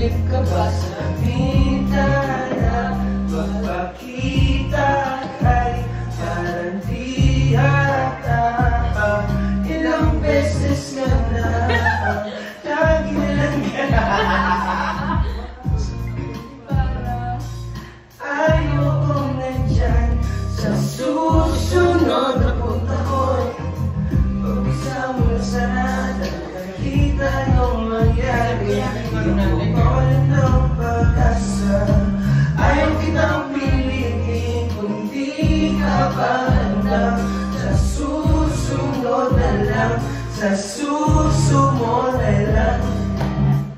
Silip ka ba sa bintana? Magpakita ay parang di hata. Ilang beses ka na, lagi na lang ka na. Ayokong nandyan sa susunod na punta ko'y pag-isa mo na sana nakakita nung mangyari. Hindi ko alam ng pag-asa. Ayaw kitang pilitin kung di ka pa handa. Sa susunod na lang, sa susunod na lang.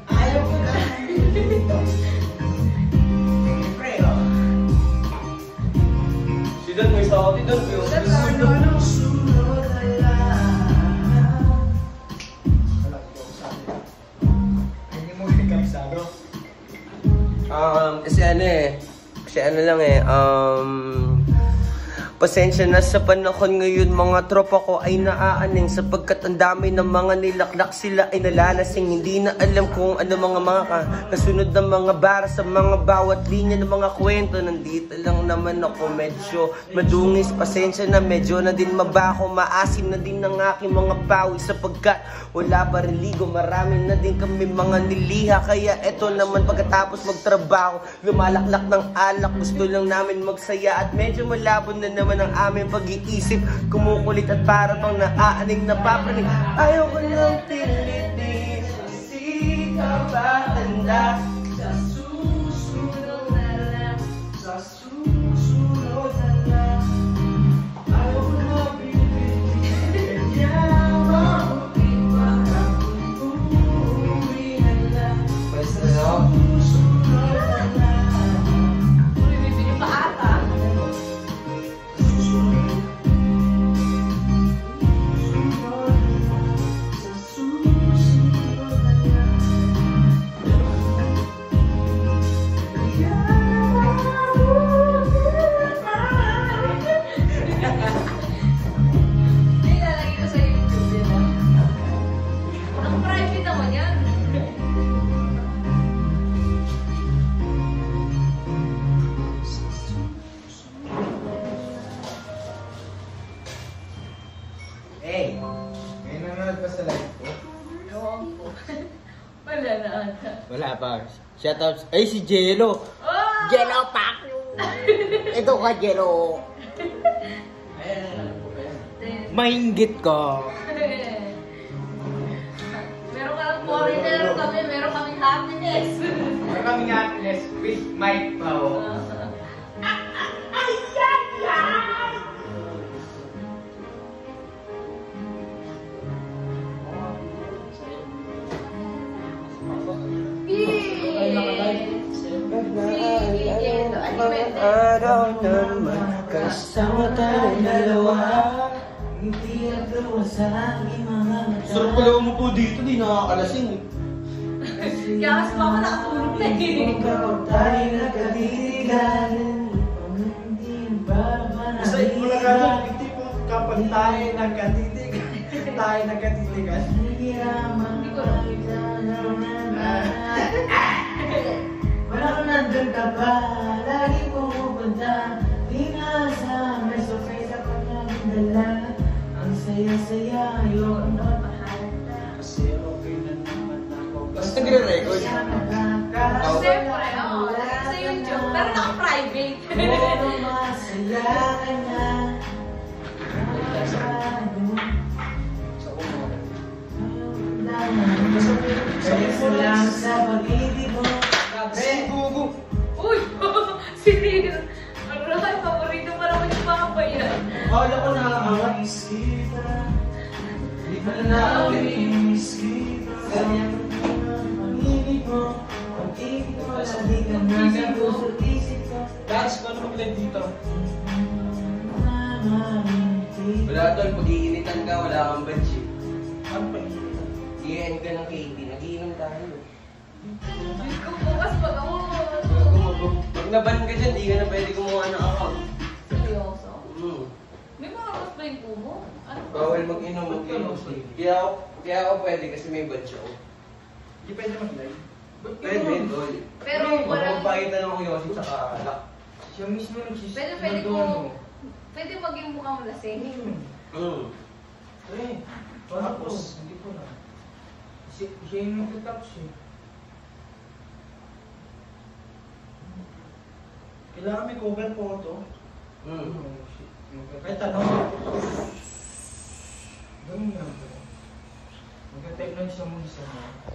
Ayaw ko na pilitin. Sidon mo isa ako, Tidon mo yung Susunod na lang. Hindi mo yung kabisado. Kasi ano lang pasensya na sa panahon ngayon, mga tropa ko ay naaaning sapagkat ang dami ng mga nilaklak, sila ay nalalasing. Hindi na alam kung ano mga kasunod ng mga bara sa mga bawat linya ng mga kwento. Nandito lang naman ako medyo madungis, pasensya na medyo na din mabaho, maasim na din ng aking mga pawis sapagkat wala pa rin ligo, marami na din kami mga niliha. Kaya eto naman pagkatapos magtrabaho, lumalaklak ng alak, gusto lang namin magsaya at medyo malabo na naman ang aming pag-iisip, kumukulit at para bang naaaning napapanig. Ayaw ko lang tilitin, hindi ka ba handa? Sa susunod na lang, sa susunod na lang. Ayaw ko lang pilitin, kaya mabuti pa kung uuwi na lang. Basta lang. Hey! May nanonood pa sa live ko? Ewan ko. Wala na ata. Wala pa. Shoutouts. Ay, si Jello! Oh! Jello Pack! Ito ka, Jello! Mahinggit ka! Meron ka lang foreigner kami, meron kaming happiness. Meron kaming happiness with Mike Pao. Araw na naman, kasama tayong dalawa. Hindi nagawa sa aking mga mata. Sarap pala mo po dito, di nakakalasing. Kaya kasi mama nakatulog na Ikaw tayo nagkatitigan. Hindi ba Basta mo lang gano'n, hindi po kapag tayo nagkatitigan. Tayo nagkatitigan. Hindi ko wala ko nandun ka pa, lagi pumupunta. Di nga sa may surprise ako nagdala. Ang saya-saya, yun na mahalata. Kasi okay na naman ako. Basta nagre-record. Siyempre, oo. Sa YouTube, pero naka-private. Oo, masaya ka na. Sa lang sa pag-ibig mo. Gugu! Uy! Sinir! Ano naman, paborito pa naman yung mga bayan. Akala ko nakakamiss kita. Di pa na nakakamiss kita. Kanyang pag-ibig mo. Pag-ibig mo, lagi ka na sa puso't isip ko. Guys, paano mag-live dito? Wala tol, pag-iinitan ka, wala kang bansi. Ano pa yun? Iyan ka ng KT, nag-iinom tayo. Diyos ko, bukas pag ako. Pag naban ka dyan, di ka na pwede kumuha ng account. Seryoso? Hmm. May mga cosplay po mo? Ano ba? Bawal mag-inom. Kaya ako pwede kasi may badge ako. Hindi pwede mag-live. Pwede, Tol. Pero walang... Magpapagitan ng Yossi tsaka Lak. Siya mismo nagsis... Pwede ko... Pwede maging mukhang lasing. Pre, tapos, hindi ko na. Siya yung nagtatapos eh. Kailangan may cover photo. Kahit ano. Ganun lang. Magka-type lang siya muna sa mga.